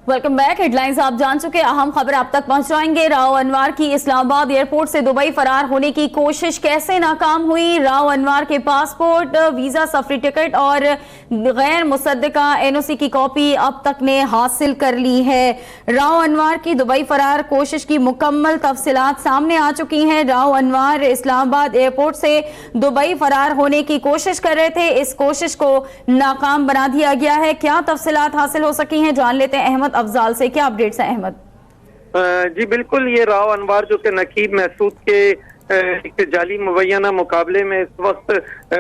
Welcome back. Head lines آپ جان چکے، اہم خبر آپ تک پہنچائیں گے۔ راؤ انوار کی اسلام آباد ایئرپورٹ سے دبئی فرار ہونے کی کوشش کیسے ناکام ہوئی؟ راؤ انوار کے پاسپورٹ، ویزا، سفری ٹکٹ اور غیر مصدقہ NOC کی کاپی اب تک نے حاصل کر لی ہے۔ راؤ انوار کی دبئی فرار کوشش کی مکمل تفصیلات سامنے آ چکی ہیں۔ راؤ انوار اسلام آباد ایئرپورٹ سے دبئی فرار ہونے کی کوشش کر رہے تھے، اس کوشش کو ناکام بنا دیا گیا ہے۔ کیا تفصیلات حاصل ہو سکی ہیں، جان لیتے ہیں احمد افضال سے۔ کیا اپڈیٹس ہیں احمد؟ جی بالکل، یہ راؤ انوار جو کہ نقیب محسود کے ایک جعلی مبینہ مقابلے میں اس وقت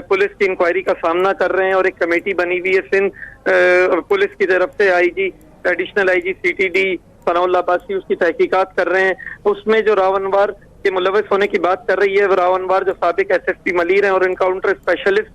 پولیس کی انکوائری کا سامنا کر رہے ہیں، اور ایک کمیٹی بنی ہوئی ہے سندھ پولیس کی طرف سے، ایڈیشنل آئی جی CTD ثناء اللہ عباسی اس کی تحقیقات کر رہے ہیں۔ اس میں جو راؤ انوار کے ملوث ہونے کی بات کر رہی ہے، راؤ انوار جو سابق SSP ملیر ہیں اور انکاؤنٹر اسپیشلسٹ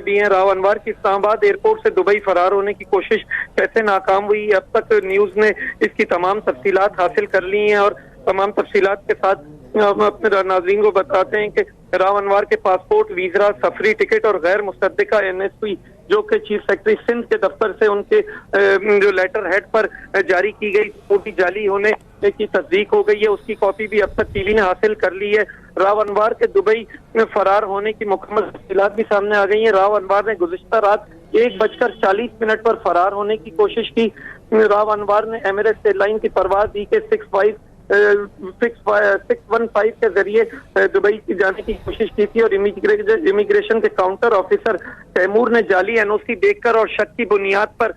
بھی ہیں۔ راؤ انوار کی اسلام آباد ایئرپورٹ سے دبئی فرار ہونے کی کوشش کیسے ناکام ہوئی؟ اب تک نیوز نے اس کی تمام تفصیلات حاصل کر لی ہیں، اور تمام تفصیلات کے ساتھ ہم اپنے ناظرین کو بتاتے ہیں کہ راؤ انوار کے پاسپورٹ، ویزا، سفری ٹکٹ اور غیر مصدقہ NSP جو کہ چیف سیکرٹری سندھ کے دفتر سے ان کے جو لیٹر ہیڈ پر جاری کی گئی پوری جعلی ہونے کی تصدیق ہو گئی ہے، اس کی کاپی بھی اب تک TV نے حاصل کر لی ہے۔ راؤ انوار کے دبئی میں فرار ہونے کی مکمل تفصیلات بھی سامنے آ گئی ہیں۔ راؤ انوار نے گزشتہ رات 1:40 پر فرار ہونے کی کوشش کی۔ راؤ انوار نے ایمریٹس ایئر لائن کی پرواز DK615 کے ذریعے دبئی جانے کی کوشش کی تھی، اور امیگریشن کے کاؤنٹر آفیسر تیمور نے جعلی NOC دیکھ کر اور شک کی بنیاد پر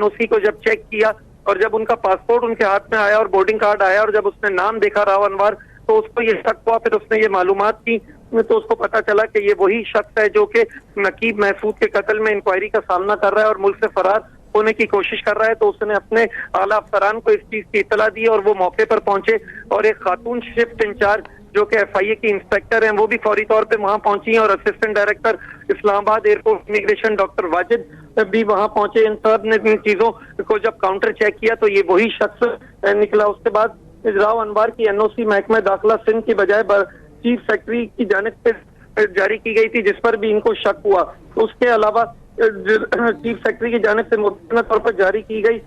NOC کو جب چیک کیا، اور جب ان کا پاسپورٹ ان کے ہاتھ میں آیا اور بورڈنگ کارڈ آیا، اور جب اس نے نام دیکھا راؤ انوار، تو اس کو یہ شک ہوا۔ پھر اس نے یہ معلومات کی تو اس کو پتا چلا کہ یہ وہی شخص ہے جو کہ نقیب محسود کے قتل میں انکوائری کا سامنا کر رہا ہے اور ملک سے فرار ہونے کی کوشش کر رہا ہے۔ تو اس نے اپنے اعلیٰ افسران کو اس چیز کی اطلاع دی، اور وہ موقع پر پہنچے، اور ایک خاتون شفٹ انچارج جو کہ FIA کی انسپیکٹر ہیں، وہ بھی فوری طور پہ وہاں پہنچی ہیں، اور اسسٹنٹ ڈائریکٹر اسلام آباد ایئرپورٹ امیگریشن ڈاکٹر واجد بھی وہاں پہنچے۔ ان سب نے ان چیزوں کو جب کاؤنٹر چیک کیا تو یہ وہی شخص نکلا۔ اس کے بعد راؤ انوار کی NOC محکمہ داخلہ سندھ کی بجائے چیف سیکرٹری کی جانب سے جاری کی گئی تھی، جس پر بھی ان کو شک ہوا۔ اس کے علاوہ چیف سیکرٹری کی جانب سے مبینہ طور پر جاری کی گئی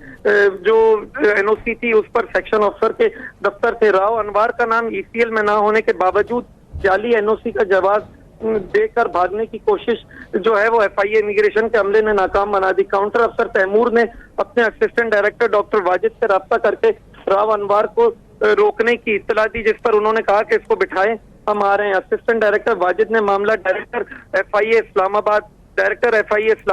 جو NOC تھی، اس پر سیکشن آفیسر کے دفتر سے راؤ انوار کا نام ECL میں نہ ہونے کے باوجود جعلی NOC کا جواز دے کر بھاگنے کی کوشش جو ہے وہ FIA امیگریشن کے عملے نے ناکام بنا دی۔ کاؤنٹر افسر تیمور نے اپنے اسسٹنٹ ڈائریکٹر ڈاکٹر واجد سے رابطہ کر کے راؤ انوار کو روکنے کی اطلاع دی، جس پر انہوں نے کہا کہ اس کو بٹھائیں، ہم آ رہے ہیں۔ اسسٹنٹ ڈائریکٹر واجد نے معاملہ ڈائریکٹر FIA اسلام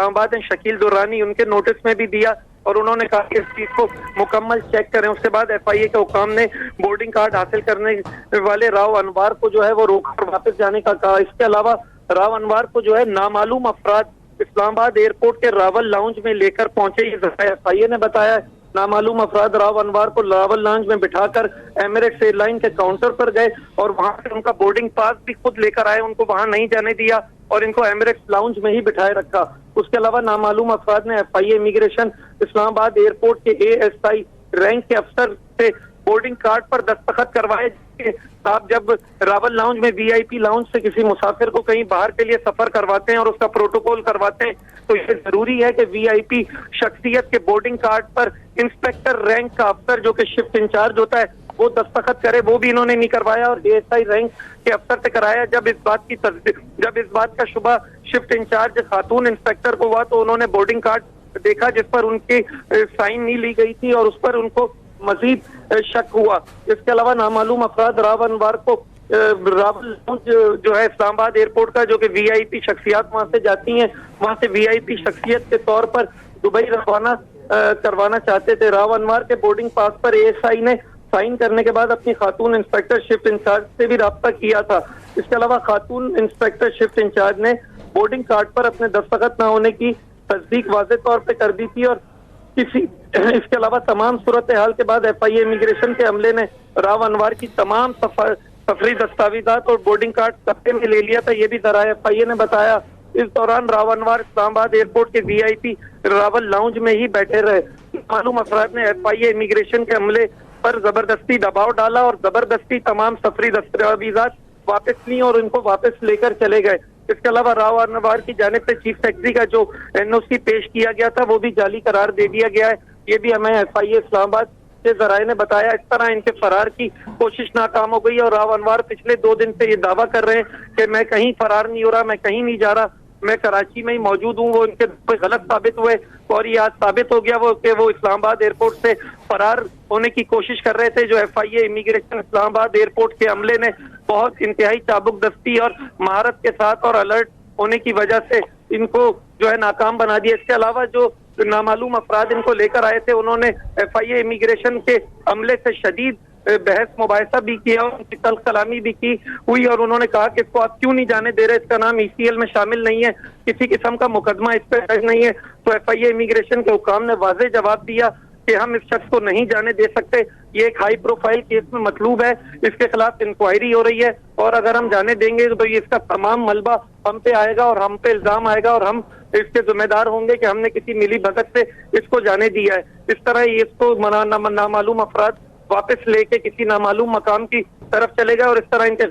آباد ہیں شکیل دورانی، ان کے نوٹس میں بھی دیا، اور انہوں نے کہا کہ اس چیز کو مکمل چیک کریں۔ اس کے بعد FIA کے حکام نے بورڈنگ کارڈ حاصل کرنے والے راؤ انوار کو جو ہے وہ روک کر واپس جانے کا کہا۔ اس کے علاوہ راؤ انوار کو جو ہے نامعلوم افراد اسلام آباد ایئرپورٹ کے راول لاؤنج میں لے کر پہنچے، یہ FIA نے بتایا ہے۔ نامعلوم افراد راؤ انوار کو راول لاؤنج میں بٹھا کر ایمریٹس ایئر لائن کے کاؤنٹر پر گئے، اور وہاں سے ان کا بورڈنگ پاس بھی خود لے کر آئے، ان کو وہاں نہیں جانے دیا اور ان کو ایمریٹس لاؤنج میں ہی بٹھائے رکھا۔ اس کے علاوہ نامعلوم افراد نے FIA امیگریشن اسلام آباد ایئرپورٹ کے ASI رینک کے افسر سے بورڈنگ کارڈ پر دستخط کروائے کہ آپ جب راول لاؤنج میں VIP لاؤنج سے کسی مسافر کو کہیں باہر کے لیے سفر کرواتے ہیں اور اس کا پروٹوکول کرواتے ہیں، تو یہ ضروری ہے کہ VIP شخصیت کے بورڈنگ کارڈ پر انسپیکٹر رینک کا افسر جو کہ شفٹ انچارج ہوتا ہے وہ دستخط کرے۔ وہ بھی انہوں نے نہیں کروایا، اور ASI رینک کے افسر سے کرایا۔ جب اس بات کا شبہ شفٹ انچارج خاتون انسپیکٹر کو ہوا تو انہوں نے بورڈنگ کارڈ دیکھا جس پر ان کی سائن نہیں لی گئی تھی، اور اس پر ان کو مزید شک ہوا۔ اس کے علاوہ نامعلوم افراد راؤ انوار کو راول لاؤنج جو ہے اسلام آباد ایئرپورٹ کا، جو کہ VIP شخصیات وہاں سے جاتی ہیں، وہاں سے VIP شخصیت کے طور پر دبئی روانہ کروانا چاہتے تھے۔ راؤ انوار کے بورڈنگ پاس پر ASI نے سائن کرنے کے بعد اپنی خاتون انسپیکٹر شفٹ انچارج سے بھی رابطہ کیا تھا۔ اس کے علاوہ خاتون انسپیکٹر شفٹ انچارج نے بورڈنگ کارڈ پر اپنے دستخط نہ ہونے کی تصدیق واضح طور پہ کر دی تھی، اور اس کے علاوہ تمام صورتحال کے بعد FIA امیگریشن کے عملے نے راؤ انوار کی تمام سفری دستاویزات اور بورڈنگ کارڈ قبضے میں لے لیا تھا، یہ بھی ذرائع FIA نے بتایا۔ اس دوران راؤ انوار اسلام آباد ایئرپورٹ کے VIP راول لاؤنج میں ہی بیٹھے رہے۔ معلوم افراد نے FIA امیگریشن کے عملے پر زبردستی دباؤ ڈالا اور زبردستی تمام سفری دستاویزات واپس لی اور ان کو واپس لے کر چلے گئے۔ اس کے علاوہ راؤ انوار کی جانب سے چیف سیکرٹری کا جو NOC پیش کیا گیا تھا وہ بھی جعلی قرار دے دیا گیا ہے۔ یہ بھی ہمیں FIA اسلام آباد کے ذرائع نے بتایا. اس طرح ان کے فرار کی کوشش ناکام ہو گئی اور راؤ انوار پچھلے 2 دن سے یہ دعویٰ کر رہے ہیں کہ میں کہیں فرار نہیں ہو رہا, میں کہیں نہیں جا رہا, میں کراچی میں ہی موجود ہوں. وہ ان کے غلط ثابت ہوئے اور یہ آج ثابت ہو گیا کہ وہ اسلام آباد ایئرپورٹ سے فرار ہونے کی کوشش کر رہے تھے. جو FIA امیگریشن اسلام آباد ایئرپورٹ کے عملے نے بہت انتہائی چابک دستی اور مہارت کے ساتھ اور الرٹ ہونے کی وجہ سے ان کو جو ہے ناکام بنا دیا. اس کے علاوہ جو نامعلوم افراد ان کو لے کر آئے تھے انہوں نے FIA امیگریشن کے عملے سے شدید بحث مباحثہ بھی کیا اور ان کی تلخ کلامی بھی کی ہوئی اور انہوں نے کہا کہ اس کو آپ کیوں نہیں جانے دے رہے, اس کا نام ECL میں شامل نہیں ہے, کسی قسم کا مقدمہ اس پہ درج نہیں ہے. تو FIA امیگریشن کے حکام نے واضح جواب دیا کہ ہم اس شخص کو نہیں جانے دے سکتے, یہ ایک ہائی پروفائل کیس میں مطلوب ہے, اس کے خلاف انکوائری ہو رہی ہے اور اگر ہم جانے دیں گے تو اس کا تمام ملبہ ہم پہ آئے گا اور ہم پہ الزام آئے گا اور ہم اس کے ذمہ دار ہوں گے کہ ہم نے کسی ملی بھگت سے اس کو جانے دیا ہے. اس طرح اس کو نامعلوم افراد واپس لے کے کسی نامعلوم مقام کی طرف چلے گئے اور اس طرح ان کے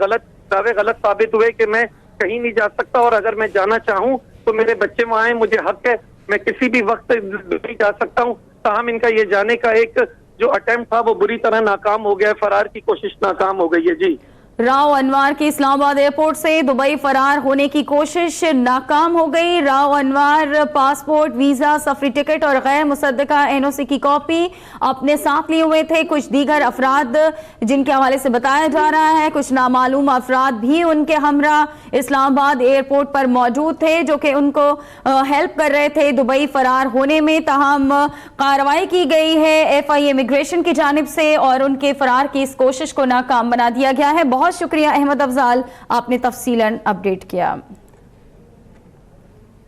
دعوے غلط ثابت ہوئے کہ میں کہیں نہیں جا سکتا اور اگر میں جانا چاہوں تو میرے بچے وہاں ہیں, مجھے حق ہے, میں کسی بھی وقت نہیں جا سکتا ہوں. تاہم ان کا یہ جانے کا ایک جو اٹیمپٹ تھا وہ بری طرح ناکام ہو گیا, فرار کی کوشش ناکام ہو گئی ہے. جی راؤ انوار کی اسلام آباد ایئرپورٹ سے دبئی فرار ہونے کی کوشش ناکام ہو گئی. راؤ انوار پاسپورٹ, ویزا, سفری ٹکٹ اور غیر مصدقہ NOC کی کاپی اپنے ساتھ لیے ہوئے تھے. کچھ دیگر افراد جن کے حوالے سے بتایا جا رہا ہے کچھ نامعلوم افراد بھی ان کے ہمراہ اسلام آباد ایئرپورٹ پر موجود تھے جو کہ ان کو ہیلپ کر رہے تھے دبئی فرار ہونے میں. تاہم کارروائی کی گئی ہے FIA امیگریشن کی جانب سے اور ان کے فرار کی اس کوشش کو ناکام بنا دیا گیا ہے. بہت شکریہ احمد افضال, آپ نے تفصیلاً اپڈیٹ کیا.